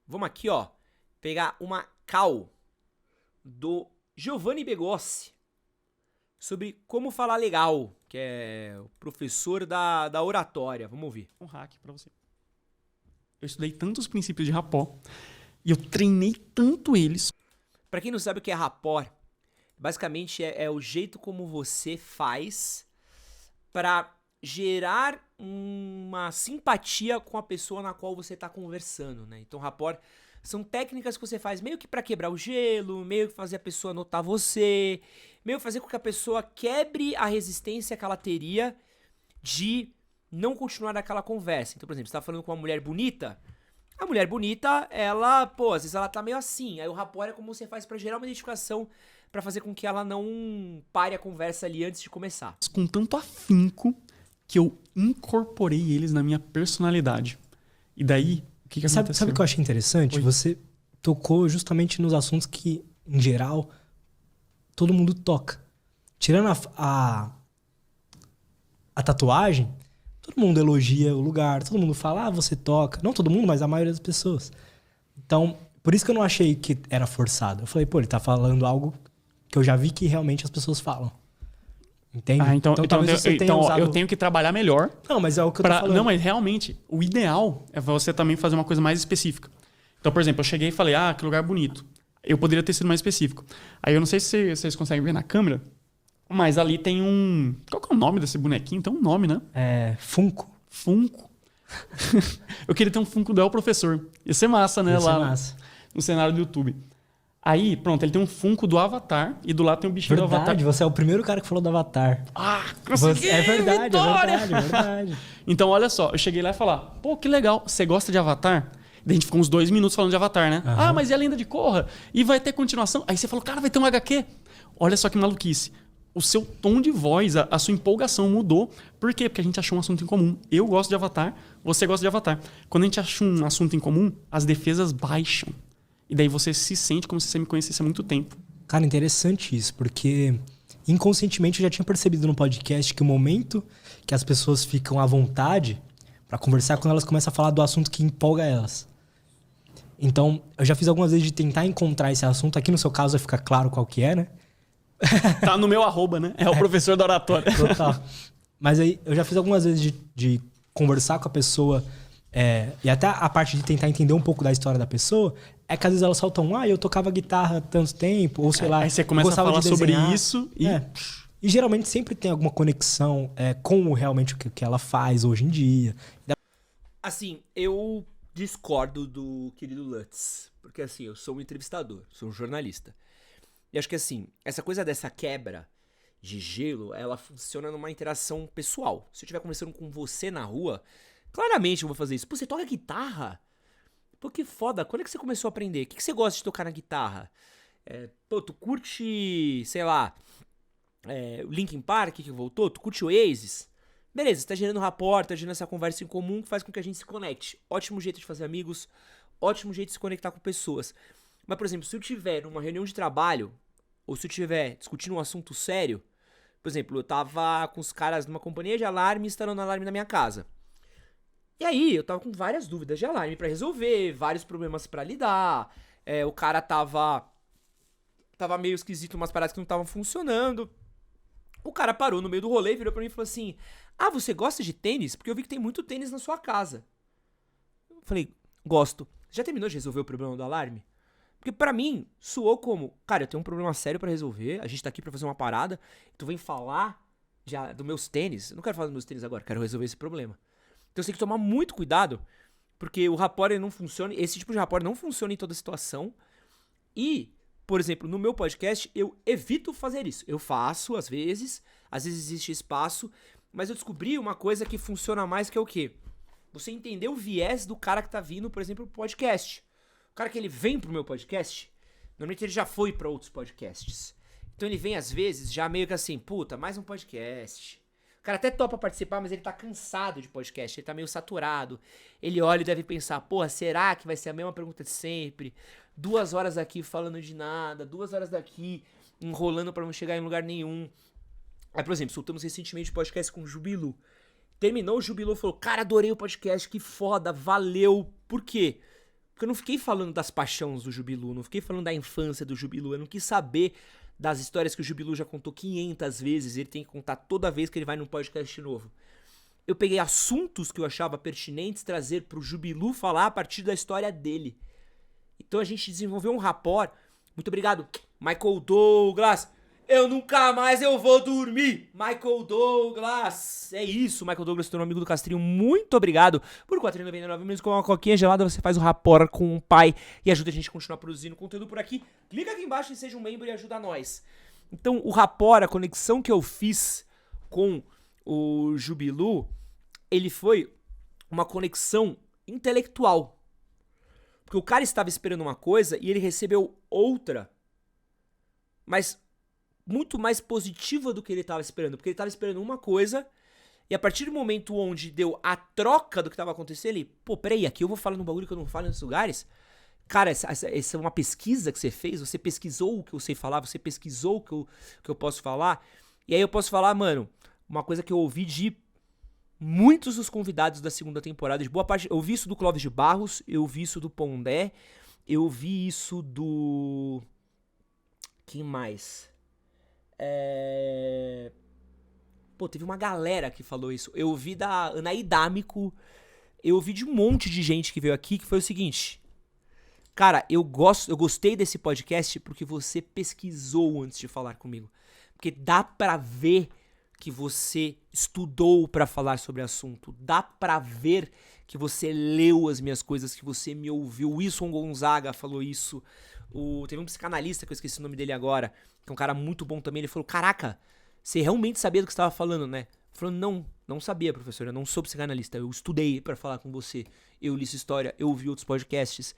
Vamos aqui, ó, pegar uma call do Giovanni Begossi sobre como falar legal, que é o professor da oratória. Vamos ouvir. Um hack pra você. Eu estudei tantos princípios de rapport e eu treinei tanto eles. Pra quem não sabe o que é rapport, basicamente é o jeito como você faz pra gerar uma simpatia com a pessoa na qual você tá conversando, né? Então, rapport são técnicas que você faz meio que pra quebrar o gelo, meio que fazer a pessoa notar você, meio que fazer com que a pessoa quebre a resistência que ela teria de não continuar naquela conversa. Então, por exemplo, você tá falando com uma mulher bonita, a mulher bonita, ela, pô, às vezes ela tá meio assim. Aí o rapport é como você faz pra gerar uma identificação, pra fazer com que ela não pare a conversa ali antes de começar. Com tanto afinco que eu incorporei eles na minha personalidade. E daí, o que aconteceu? Sabe o que eu achei interessante? Oi. Você tocou justamente nos assuntos que, em geral, todo mundo toca. Tirando a tatuagem, todo mundo elogia o lugar, todo mundo fala, você toca. Não todo mundo, mas a maioria das pessoas. Então, por isso que eu não achei que era forçado. Eu falei, pô, ele tá falando algo que eu já vi que realmente as pessoas falam. Entende? Então talvez você tenha usado... eu tenho que trabalhar melhor. Não, mas é o que eu tô falando. Não, mas realmente, o ideal é você também fazer uma coisa mais específica. Então, por exemplo, eu cheguei e falei, que lugar bonito. Eu poderia ter sido mais específico. Aí eu não sei se vocês conseguem ver na câmera, mas ali tem um... Qual que é o nome desse bonequinho? Tem um nome, né? Funko. Funko. Eu queria ter um Funko do El Professor. Ia ser massa, né? Ia ser lá massa. no cenário do YouTube. Aí, pronto, ele tem um Funko do Avatar e do lado tem um bichinho do Avatar. Verdade, você é o primeiro cara que falou do Avatar. Consegui! É verdade, Vitória! é verdade. Então, olha só, eu cheguei lá e falar, pô, que legal, você gosta de Avatar? Daí a gente ficou uns 2 minutos falando de Avatar, né? Aham. Mas e a Lenda de Korra? E vai ter continuação? Aí você falou, cara, vai ter um HQ? Olha só que maluquice. O seu tom de voz, a sua empolgação mudou. Por quê? Porque a gente achou um assunto em comum. Eu gosto de Avatar, você gosta de Avatar. Quando a gente acha um assunto em comum, as defesas baixam. E daí você se sente como se você me conhecesse há muito tempo. Cara, interessante isso, porque inconscientemente eu já tinha percebido no podcast que o momento que as pessoas ficam à vontade pra conversar é quando elas começam a falar do assunto que empolga elas. Então, eu já fiz algumas vezes de tentar encontrar esse assunto. Aqui no seu caso vai ficar claro qual que é, né? Tá no meu @, né? É o professor da oratória. Total. Mas aí eu já fiz algumas vezes de conversar com a pessoa e até a parte de tentar entender um pouco da história da pessoa é que às vezes elas soltam, eu tocava guitarra há tanto tempo, ou sei lá. Aí você começa a falar sobre isso e... E geralmente sempre tem alguma conexão com realmente o que ela faz hoje em dia. Assim, eu discordo do querido Lutz, porque assim, eu sou um entrevistador, sou um jornalista. E acho que assim, essa coisa dessa quebra de gelo, ela funciona numa interação pessoal. Se eu estiver conversando com você na rua, claramente eu vou fazer isso. Pô, você toca guitarra? Pô, que foda. Quando é que você começou a aprender? O que você gosta de tocar na guitarra? Pô, tu curte, sei lá, o Linkin Park que voltou? Tu curte o Oasis? Beleza, você tá gerando rapport, tá gerando essa conversa em comum que faz com que a gente se conecte. Ótimo jeito de fazer amigos, ótimo jeito de se conectar com pessoas. Mas, por exemplo, se eu tiver numa reunião de trabalho, ou se eu tiver discutindo um assunto sério, por exemplo, eu tava com os caras numa companhia de alarme instalando alarme na minha casa. E aí, eu tava com várias dúvidas de alarme pra resolver, vários problemas pra lidar. O cara tava meio esquisito, umas paradas que não estavam funcionando. O cara parou no meio do rolê, virou pra mim e falou assim: você gosta de tênis? Porque eu vi que tem muito tênis na sua casa. Eu falei, gosto. Já terminou de resolver o problema do alarme? Porque pra mim, soou como, cara, eu tenho um problema sério pra resolver, a gente tá aqui pra fazer uma parada, tu vem falar já dos meus tênis. Eu não quero falar dos meus tênis agora, quero resolver esse problema. Então você tem que tomar muito cuidado, porque o rapport não funciona, esse tipo de rapport não funciona em toda situação. E, por exemplo, no meu podcast, eu evito fazer isso. Eu faço, às vezes existe espaço, mas eu descobri uma coisa que funciona mais, que é o quê? Você entender o viés do cara que tá vindo, por exemplo, pro podcast. O cara que ele vem pro meu podcast, normalmente ele já foi pra outros podcasts. Então ele vem, às vezes, já meio que assim, puta, mais um podcast. O cara até topa participar, mas ele tá cansado de podcast, ele tá meio saturado. Ele olha e deve pensar, porra, será que vai ser a mesma pergunta de sempre? 2 horas aqui falando de nada, 2 horas daqui enrolando pra não chegar em lugar nenhum. Aí, por exemplo, soltamos recentemente um podcast com o Jubilu. Terminou, o Jubilu falou, cara, adorei o podcast, que foda, valeu. Por quê? Porque eu não fiquei falando das paixões do Jubilu, não fiquei falando da infância do Jubilu, eu não quis saber das histórias que o Jubilu já contou 500 vezes, ele tem que contar toda vez que ele vai num podcast novo. Eu peguei assuntos que eu achava pertinentes trazer pro Jubilu falar a partir da história dele. Então a gente desenvolveu um rapport. Muito obrigado, Michael Douglas. Eu nunca mais eu vou dormir. Michael Douglas. É isso, Michael Douglas, teu amigo do Castrinho. Muito obrigado por R$ 4,99 menos com uma coquinha gelada. Você faz o rapport com o pai e ajuda a gente a continuar produzindo conteúdo por aqui. Clica aqui embaixo e seja um membro e ajuda nós. Então o rapport, a conexão que eu fiz com o Jubilu, ele foi uma conexão intelectual. Porque o cara estava esperando uma coisa e ele recebeu outra, mas muito mais positiva do que ele estava esperando. Porque ele estava esperando uma coisa e a partir do momento onde deu a troca do que estava acontecendo, ele, pô, peraí, aqui eu vou falar num bagulho que eu não falo em outros lugares. Cara, essa é uma pesquisa que você fez, você pesquisou o que eu sei falar, você pesquisou o que eu posso falar. E aí eu posso falar, mano, uma coisa que eu ouvi de muitos dos convidados da segunda temporada, de boa parte, eu vi isso do Clóvis de Barros, eu vi isso do Pondé, eu vi isso do... Quem mais? Pô, teve uma galera que falou isso. Eu vi da Anaí D'Amico, eu vi de um monte de gente que veio aqui, que foi o seguinte... Cara, eu gostei desse podcast porque você pesquisou antes de falar comigo. Porque dá pra ver que você estudou pra falar sobre o assunto. Dá pra ver que você leu as minhas coisas, que você me ouviu. O Wilson Gonzaga falou isso. Teve um psicanalista, que eu esqueci o nome dele agora, que é um cara muito bom também. Ele falou, caraca, você realmente sabia do que você estava falando, né? Falou, não sabia, professor. Eu não sou psicanalista. Eu estudei pra falar com você. Eu li sua história, eu ouvi outros podcasts.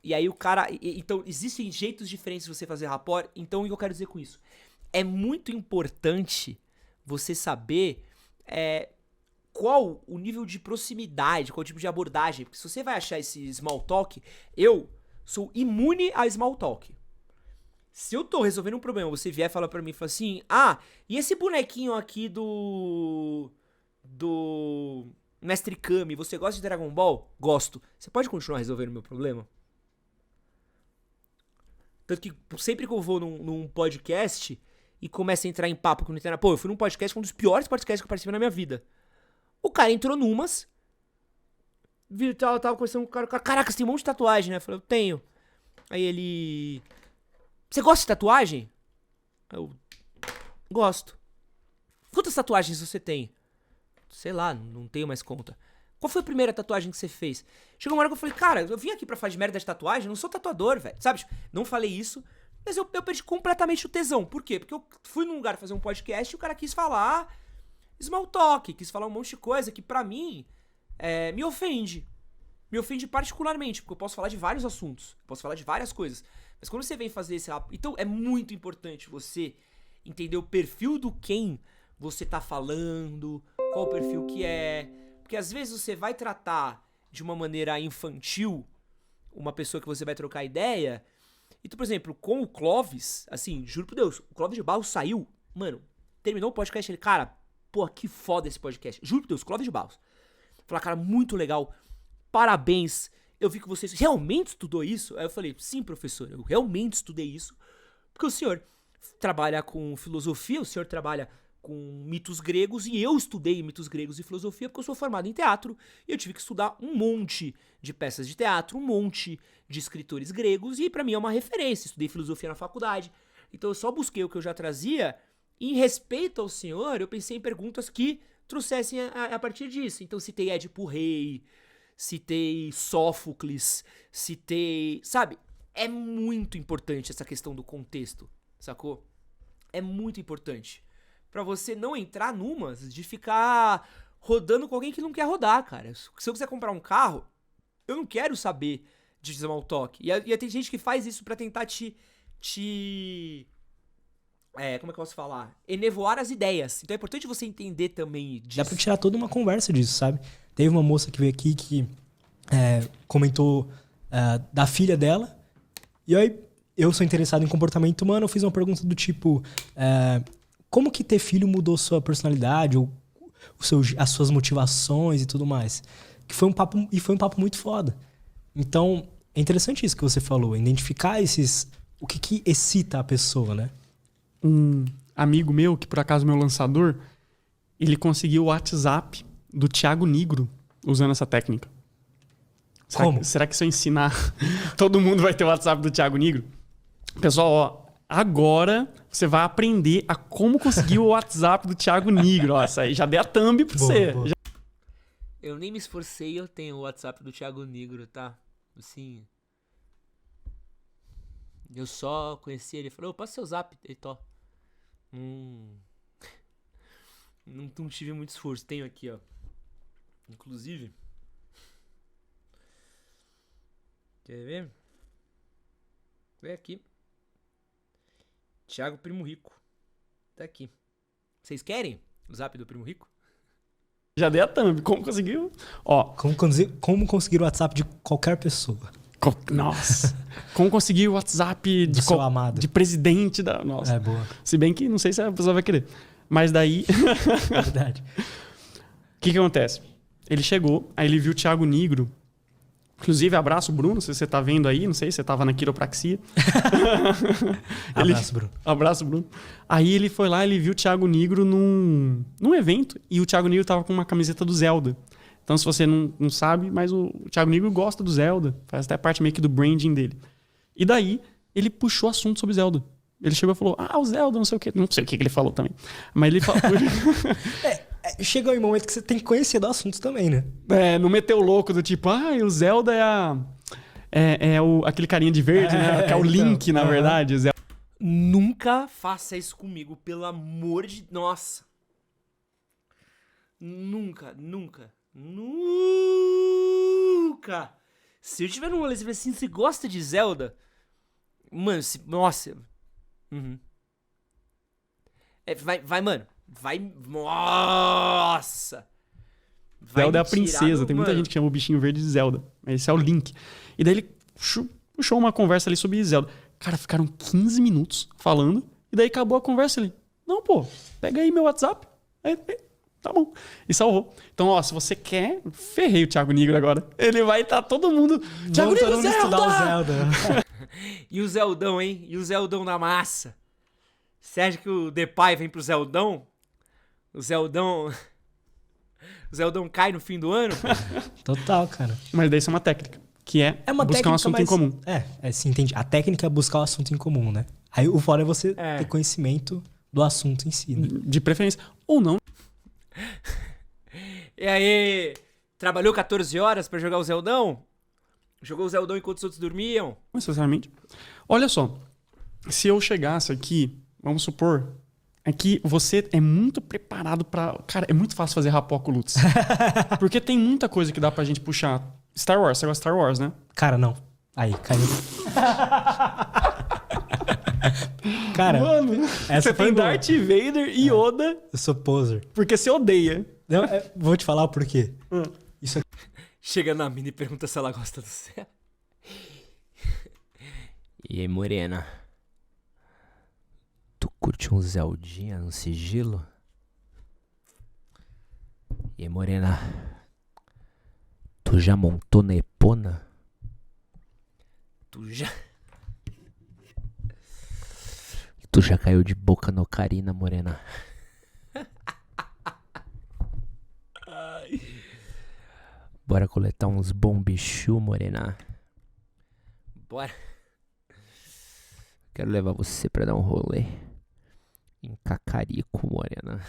E aí o cara... Então, existem jeitos diferentes de você fazer rapport. Então, o que eu quero dizer com isso? É muito importante você saber qual o nível de proximidade, qual o tipo de abordagem. Porque se você vai achar esse small talk, eu sou imune a small talk. Se eu tô resolvendo um problema, você vier e falar pra mim e falar assim, e esse bonequinho aqui do Mestre Kami, você gosta de Dragon Ball? Gosto. Você pode continuar resolvendo o meu problema? Tanto que sempre que eu vou num podcast e começa a entrar em papo com o Nintendo... Pô, eu fui num podcast, um dos piores podcasts que eu participei na minha vida. O cara entrou numas... Eu tava conversando com o cara... Caraca, você tem um monte de tatuagem, né? Eu falei, eu tenho. Aí ele... Você gosta de tatuagem? Eu... Gosto. Quantas tatuagens você tem? Sei lá, não tenho mais conta. Qual foi a primeira tatuagem que você fez? Chegou uma hora que eu falei, cara, eu vim aqui pra falar de merda de tatuagem, eu não sou tatuador, velho. Sabe? Não falei isso, mas eu perdi completamente o tesão. Por quê? Porque eu fui num lugar fazer um podcast e o cara quis falar small talk, quis falar um monte de coisa que pra mim me ofende. Me ofende particularmente, porque eu posso falar de vários assuntos, posso falar de várias coisas. Mas quando você vem fazer esse... Então é muito importante você entender o perfil do quem você tá falando, qual o perfil que é... Porque às vezes você vai tratar de uma maneira infantil uma pessoa que você vai trocar ideia. Então, por exemplo, com o Clóvis, assim, juro por Deus, o Clóvis de Barros saiu, mano, terminou o podcast, ele, cara, pô, que foda esse podcast. Juro por Deus, Clóvis de Barros. Falar, cara, muito legal, parabéns, eu vi que você realmente estudou isso. Aí eu falei, sim, professor, eu realmente estudei isso, porque o senhor trabalha com filosofia, o senhor trabalha com mitos gregos, e eu estudei mitos gregos e filosofia porque eu sou formado em teatro, e eu tive que estudar um monte de peças de teatro, um monte de escritores gregos, e pra mim é uma referência, estudei filosofia na faculdade, então eu só busquei o que eu já trazia, e em respeito ao senhor, eu pensei em perguntas que trouxessem a partir disso, então citei Édipo Rei, citei Sófocles, citei, sabe, é muito importante essa questão do contexto, sacou? É muito importante. Pra você não entrar numas de ficar rodando com alguém que não quer rodar, cara. Se eu quiser comprar um carro, eu não quero saber de small talk. E tem gente que faz isso pra tentar como é que eu posso falar? Enevoar as ideias. Então é importante você entender também disso. Dá pra tirar toda uma conversa disso, sabe? Teve uma moça que veio aqui que comentou da filha dela. E aí, eu sou interessado em comportamento humano, eu fiz uma pergunta do tipo... como que ter filho mudou sua personalidade, ou as suas motivações e tudo mais? Que foi um papo muito foda. Então, É interessante isso que você falou, identificar o que excita a pessoa, né? Um amigo meu, que por acaso é meu lançador, ele conseguiu o WhatsApp do Thiago Nigro usando essa técnica. Como? Será que se eu ensinar, todo mundo vai ter o WhatsApp do Thiago Nigro? Pessoal, ó, agora você vai aprender a como conseguir o WhatsApp do Thiago Nigro. Nossa, aí já dei a thumb pra você. Boa. Eu nem me esforcei, eu tenho o WhatsApp do Thiago Nigro, tá? Assim. Eu só conheci ele. Falei, passa seu zap, ele tó. Não tive muito esforço. Tenho aqui, ó. Inclusive. Quer ver? Vem aqui. Thiago Primo Rico. Tá aqui. Vocês querem o zap do Primo Rico? Já dei a thumb. Como conseguiu? Ó. Como conseguir o WhatsApp de qualquer pessoa? Nossa. Como conseguir o WhatsApp Do seu amado. de presidente da... Nossa. É, boa. Se bem que não sei se a pessoa vai querer. Mas daí... Verdade. O que acontece? Ele chegou, aí ele viu o Thiago Nigro. Inclusive, abraço, Bruno, se você tá vendo aí. Não sei se você tava na quiropraxia. Abraço, Bruno. Abraço, Bruno. Aí ele foi lá, ele viu o Thiago Nigro num evento. E o Thiago Nigro tava com uma camiseta do Zelda. Então, se você não sabe, mas o Thiago Nigro gosta do Zelda. Faz até parte meio que do branding dele. E daí, ele puxou assunto sobre Zelda. Ele chegou e falou, o Zelda, não sei o quê. Não sei o que ele falou também. Mas ele falou... Chega um momento que você tem que conhecer do assunto também, né? Não meteu o louco do tipo, o Zelda é aquele carinha de verde, né? Que é o então, Link, na verdade. Zelda. Nunca faça isso comigo, pelo amor de... Nossa. Nunca. Se eu tiver num rolê, você vai assim, você gosta de Zelda? Mano, nossa. Uhum. Vai, mano. Vai. Nossa! Zelda é a princesa. Tem muita gente que chama o bichinho verde de Zelda. Esse é o Link. E daí ele puxou uma conversa ali sobre Zelda. Cara, ficaram 15 minutos falando. E daí acabou a conversa ali. Não, pô, pega aí meu WhatsApp. Aí, tá bom. E salvou. Então, ó, se você quer, ferrei o Thiago Nigro agora. Ele vai estar todo mundo... Thiago Nigro, Zelda! Estudar o Zelda. E o Zeldão, hein? E o Zeldão na massa. Você acha que o Depay vem pro Zeldão? O Zeldão cai no fim do ano? Total, cara. Mas daí isso é uma técnica. Que é uma buscar um assunto em comum. Sim, entendi. A técnica é buscar o assunto em comum, né? Aí o fora é você ter conhecimento do assunto em si, né? De preferência. Ou não. E aí, trabalhou 14 horas pra jogar o Zeldão? Jogou o Zeldão enquanto os outros dormiam? Não necessariamente. Olha só. Se eu chegasse aqui, vamos supor... É que você é muito preparado pra... Cara, é muito fácil fazer rapó com o Lutz. Porque tem muita coisa que dá pra gente puxar. Star Wars, você gosta de Star Wars, né? Cara, não. Aí, caiu. Cara, mano, você tem boa. Darth Vader e Yoda. Eu sou poser. Porque você odeia. Não, vou te falar o porquê. Isso aqui... Chega na mina e pergunta se ela gosta do céu. E aí, morena? Tu curte um Zeldinha no sigilo? E aí, morena? Tu já montou na Epona? Tu já caiu de boca no Ocarina, morena? Bora coletar uns bombichu, morena? Bora. Quero levar você pra dar um rolê em Cacarico, morena.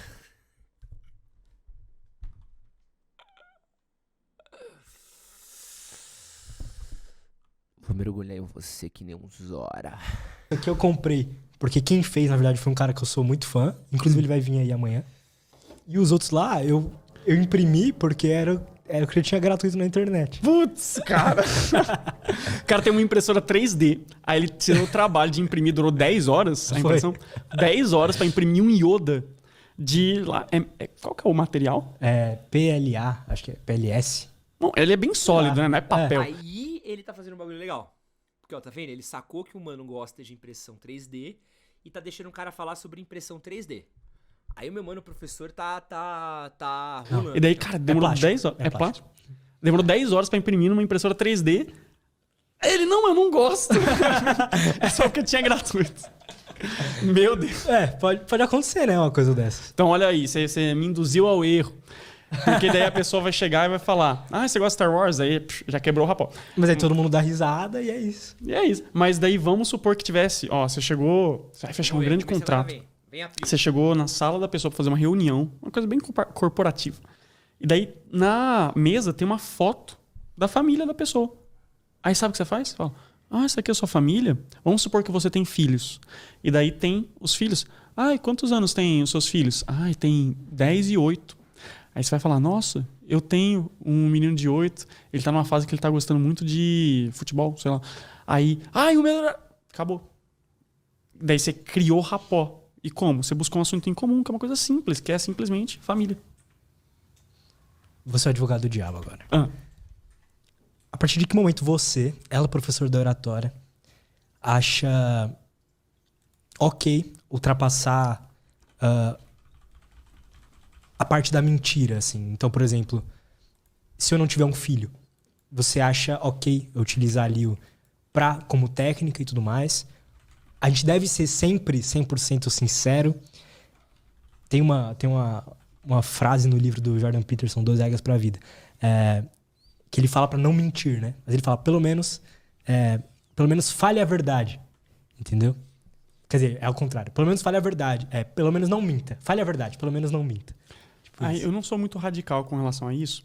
Vou mergulhar em você que nem um Zora. Isso aqui eu comprei, porque quem fez, na verdade, foi um cara que eu sou muito fã. Inclusive, ele vai vir aí amanhã. E os outros lá, eu imprimi porque era o que eu tinha gratuito na internet. Putz, cara. O cara tem uma impressora 3D. Aí ele tirou o trabalho de imprimir, durou 10 horas a impressão. 10 horas pra imprimir um Yoda de lá. Qual que é o material? É PLA, acho que é PLS. Bom, ele é bem sólido, né? Não é papel. Aí ele tá fazendo um bagulho legal. Porque, ó, tá vendo? Ele sacou que o mano gosta de impressão 3D e tá deixando o cara falar sobre impressão 3D. Aí o meu mano, professor, tá rolando. E daí, cara, demorou 10 horas. É plástico? Demorou 10 horas pra imprimir numa impressora 3D. Aí ele, não, eu não gosto. É só porque tinha gratuito. Meu Deus. Pode acontecer, né? Uma coisa dessas. Então, olha aí, você me induziu ao erro. Porque daí a pessoa vai chegar e vai falar, você gosta de Star Wars? Aí já quebrou o rapó. Mas aí todo mundo dá risada e é isso. E é isso. Mas daí vamos supor que tivesse, você chegou, você vai fechar um grande contrato. Você chegou na sala da pessoa pra fazer uma reunião, uma coisa bem corporativa. E daí na mesa tem uma foto da família da pessoa. Aí sabe o que você faz? Você fala, essa aqui é a sua família? Vamos supor que você tem filhos. E daí tem os filhos. E quantos anos tem os seus filhos? Tem 10 e 8. Aí você vai falar, nossa, eu tenho um menino de 8, ele tá numa fase que ele tá gostando muito de futebol, sei lá. Aí, o meu... Acabou. Daí você criou rapó. E como? Você buscou um assunto em comum, que é uma coisa simples, que é simplesmente família. Você é o advogado do diabo agora. A partir de que momento você, ela professor da oratória, acha ok ultrapassar a parte da mentira, assim? Então, por exemplo, se eu não tiver um filho, você acha ok eu utilizar ali como técnica e tudo mais? A gente deve ser sempre 100% sincero. Tem uma frase no livro do Jordan Peterson, 12 Regras para a Vida, que ele fala para não mentir, né? Mas ele fala, pelo menos fale a verdade, entendeu? Quer dizer, é ao contrário. Pelo menos fale a verdade. Pelo menos não minta. Fale a verdade, pelo menos não minta. Tipo eu não sou muito radical com relação a isso.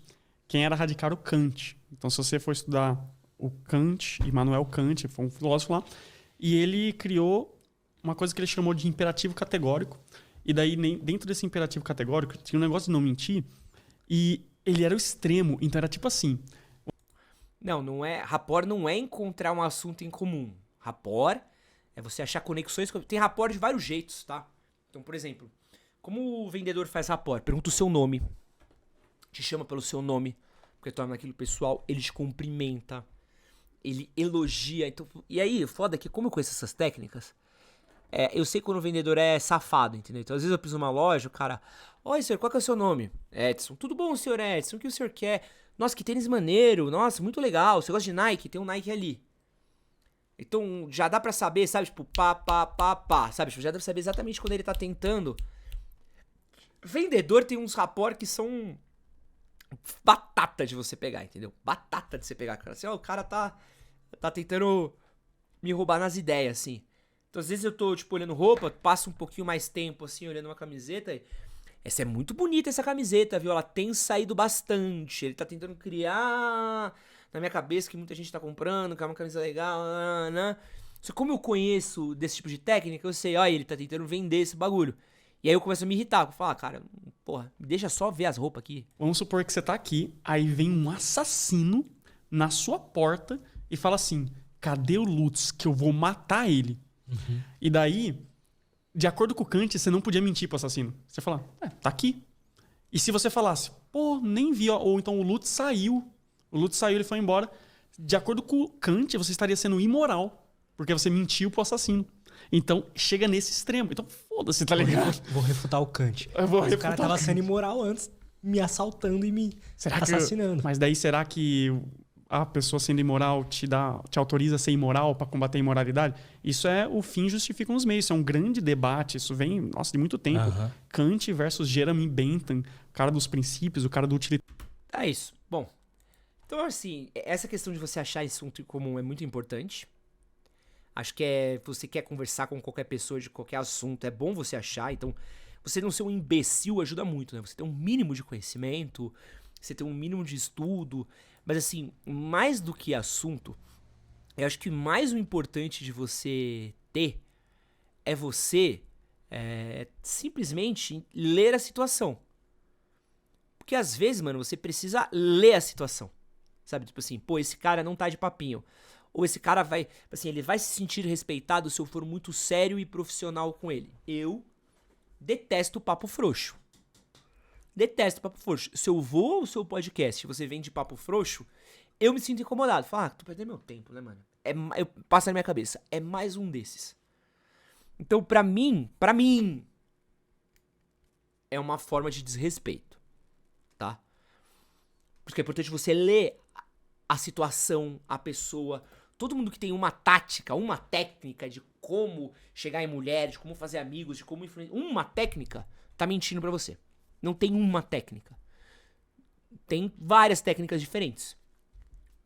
Quem era radical era o Kant. Então, se você for estudar o Kant, Immanuel Kant, foi um filósofo lá, e ele criou uma coisa que ele chamou de imperativo categórico. E daí, dentro desse imperativo categórico, tinha um negócio de não mentir, e ele era o extremo. Então, era tipo assim... Não é... Rapport não é encontrar um assunto em comum. Rapport é você achar conexões... Tem rapport de vários jeitos, tá? Então, por exemplo, como o vendedor faz rapport? Pergunta o seu nome. Te chama pelo seu nome, porque torna aquilo pessoal. Ele te cumprimenta. Ele elogia. Então, e aí, foda que como eu conheço essas técnicas, eu sei quando o vendedor é safado, entendeu? Então, às vezes eu piso numa loja, o cara... Oi, senhor, qual que é o seu nome? Edson. Tudo bom, senhor Edson? O que o senhor quer? Nossa, que tênis maneiro. Nossa, muito legal. Você gosta de Nike? Tem um Nike ali. Então, já dá pra saber, sabe? Tipo, pá. Sabe? Já dá pra saber exatamente quando ele tá tentando. Vendedor tem uns rapport que são... batata de você pegar, entendeu? Batata de você pegar, cara. Assim, o cara tá tentando me roubar nas ideias, assim. Então, às vezes eu tô, tipo, olhando roupa, passo um pouquinho mais tempo, assim, olhando uma camiseta e... Essa é muito bonita, essa camiseta, viu? Ela tem saído bastante. Ele tá tentando criar na minha cabeça que muita gente tá comprando, que é uma camisa legal, né? Só que como eu conheço desse tipo de técnica, eu sei, ele tá tentando vender esse bagulho. E aí eu começo a me irritar. Eu falo, cara, porra, me deixa só ver as roupas aqui. Vamos supor que você tá aqui, aí vem um assassino na sua porta e fala assim, cadê o Lutz? Que eu vou matar ele. Uhum. E daí, de acordo com o Kant, você não podia mentir pro assassino. Você fala, tá aqui. E se você falasse, nem vi, ou então o Lutz saiu, ele foi embora. De acordo com o Kant, você estaria sendo imoral, porque você mentiu pro assassino. Então, chega nesse extremo. Então, foda-se, tá ligado? Vou refutar o Kant. Mas o cara tava sendo imoral antes, me assaltando e me assassinando. Mas daí, será que a pessoa sendo imoral te autoriza a ser imoral para combater a imoralidade? Isso o fim justifica os meios. Isso é um grande debate. Isso vem, de muito tempo. Uhum. Kant versus Jeremy Bentham, o cara dos princípios, o cara do utilitário. É isso. Bom, então assim, essa questão de você achar esse assunto em comum é muito importante. Acho que você quer conversar com qualquer pessoa de qualquer assunto, é bom você achar. Então, você não ser um imbecil ajuda muito, né? Você ter um mínimo de conhecimento, você ter um mínimo de estudo. Mas assim, mais do que assunto, eu acho que mais o importante de você ter é você simplesmente ler a situação. Porque às vezes, mano, você precisa ler a situação. Sabe? Tipo assim, esse cara não tá de papinho. Ou esse cara ele vai se sentir respeitado se eu for muito sério e profissional com ele. Eu detesto papo frouxo. Detesto papo frouxo. Se eu vou ao seu podcast e você vem de papo frouxo, eu me sinto incomodado. Falo, tu perdeu meu tempo, né, mano? Eu passo na minha cabeça. É mais um desses. Então, pra mim, é uma forma de desrespeito, tá? Porque é importante você ler a situação, a pessoa, todo mundo que tem uma tática, uma técnica de como chegar em mulher, de como fazer amigos, de como influenciar, uma técnica, tá mentindo pra você. Não tem uma técnica. Tem várias técnicas diferentes.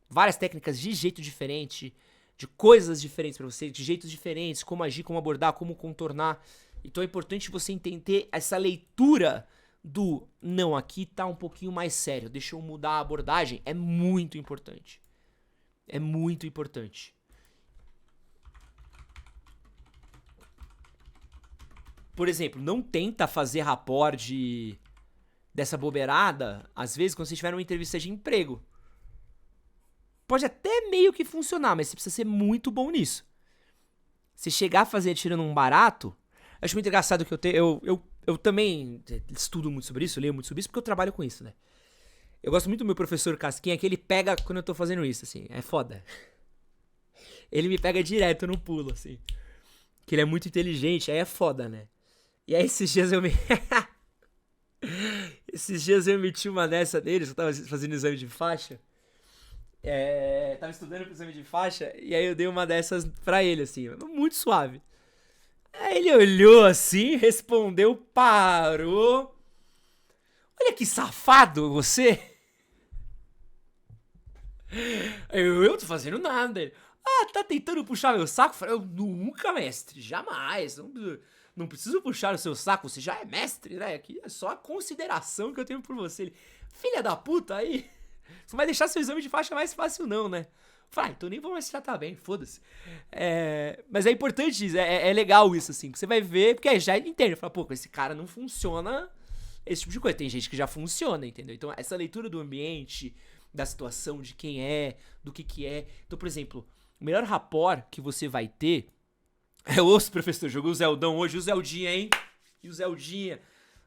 Várias técnicas de jeito diferente, de coisas diferentes pra você, de jeitos diferentes, como agir, como abordar, como contornar. Então é importante você entender essa leitura do não, aqui tá um pouquinho mais sério, deixa eu mudar a abordagem. É muito importante. É muito importante. Por exemplo, não tenta fazer rapport dessa bobeirada, às vezes, quando você tiver uma entrevista de emprego. Pode até meio que funcionar, mas você precisa ser muito bom nisso. Se chegar a fazer tirando um barato, acho muito engraçado que eu também estudo muito sobre isso, leio muito sobre isso, porque eu trabalho com isso, né? Eu gosto muito do meu professor Casquinha, que ele pega quando eu tô fazendo isso, assim, é foda. Ele me pega direto no pulo, assim. Que ele é muito inteligente, aí é foda, né? E aí esses dias eu meti uma dessa deles, eu tava fazendo exame de faixa. Tava estudando pro exame de faixa, e aí eu dei uma dessas pra ele, assim, muito suave. Aí ele olhou assim, respondeu, parou. Olha que safado você. Eu tô fazendo nada. Ele, tá tentando puxar meu saco? Eu falei, eu nunca, mestre, jamais. Não preciso puxar o seu saco, você já é mestre, né? Aqui é só a consideração que eu tenho por você. Ele, filha da puta, aí você vai deixar seu exame de faixa mais fácil não, né? Eu falei, então nem vou mais tratar bem, foda-se. Mas é importante isso, é legal isso, assim, que você vai ver, porque aí já entende. Fala, pô, com esse cara não funciona esse tipo de coisa. Tem gente que já funciona, entendeu? Então essa leitura do ambiente, da situação, de quem é, do que é. Então, por exemplo, o melhor rapport que você vai ter é o professor, jogou o Zeldão hoje, o Zeldinha, hein? E o Zeldinha.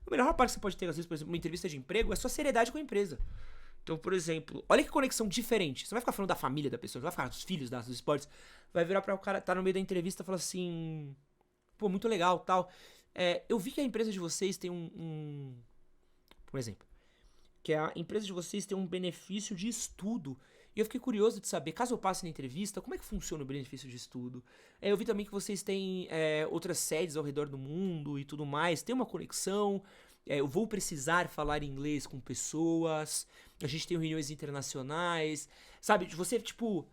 O melhor rapport que você pode ter, às vezes, por exemplo, uma entrevista de emprego, é sua seriedade com a empresa. Então, por exemplo, olha que conexão diferente. Você vai ficar falando da família da pessoa, você vai ficar dos filhos, dos esportes. Vai virar pra o cara, tá no meio da entrevista e falar assim, pô, muito legal, tal. Eu vi que a empresa de vocês tem por exemplo, que a empresa de vocês tem um benefício de estudo. E eu fiquei curioso de saber, caso eu passe na entrevista, como é que funciona o benefício de estudo? Eu vi também que vocês têm outras sedes ao redor do mundo e tudo mais. Tem uma conexão. Eu vou precisar falar inglês com pessoas. A gente tem reuniões internacionais. Sabe, você, tipo...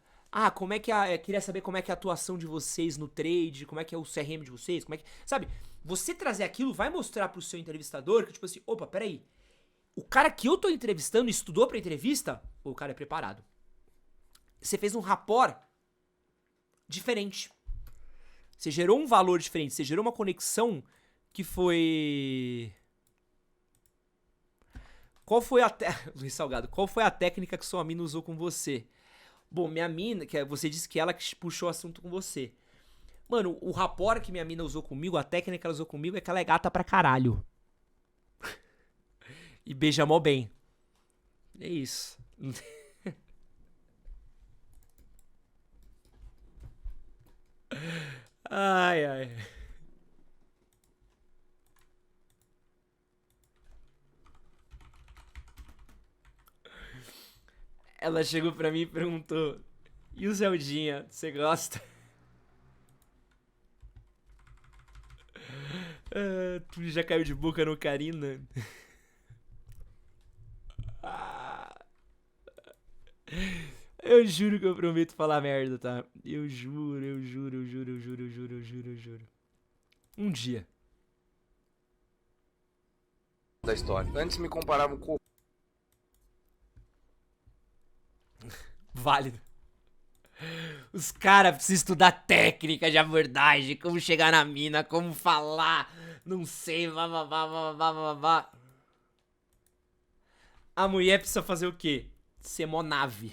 como é que queria saber como é que é a atuação de vocês no trade, como é que é o CRM de vocês, como é que... Sabe, você trazer aquilo vai mostrar pro seu entrevistador que, tipo assim, opa, peraí. O cara que eu tô entrevistando estudou pra entrevista? Pô, o cara é preparado. Você fez um rapport diferente. Você gerou um valor diferente. Você gerou uma conexão que foi... Luiz Salgado, qual foi a técnica que sua mina usou com você? Bom, minha mina, você disse que ela que puxou o assunto com você. Mano, o rapport que minha mina usou comigo, a técnica que ela usou comigo é que ela é gata pra caralho. E beija mó bem. É isso. Ai, ai. Ela chegou pra mim e perguntou, e o Zeldinha, você gosta? Tu já caiu de boca no Karina? Eu juro que eu prometo falar merda, tá? Eu juro. Um dia. Da história. Antes me comparavam com... Válido. Os caras precisam estudar técnica de abordagem, como chegar na mina, como falar, não sei, vá. A mulher precisa fazer o quê? Ser mó nave.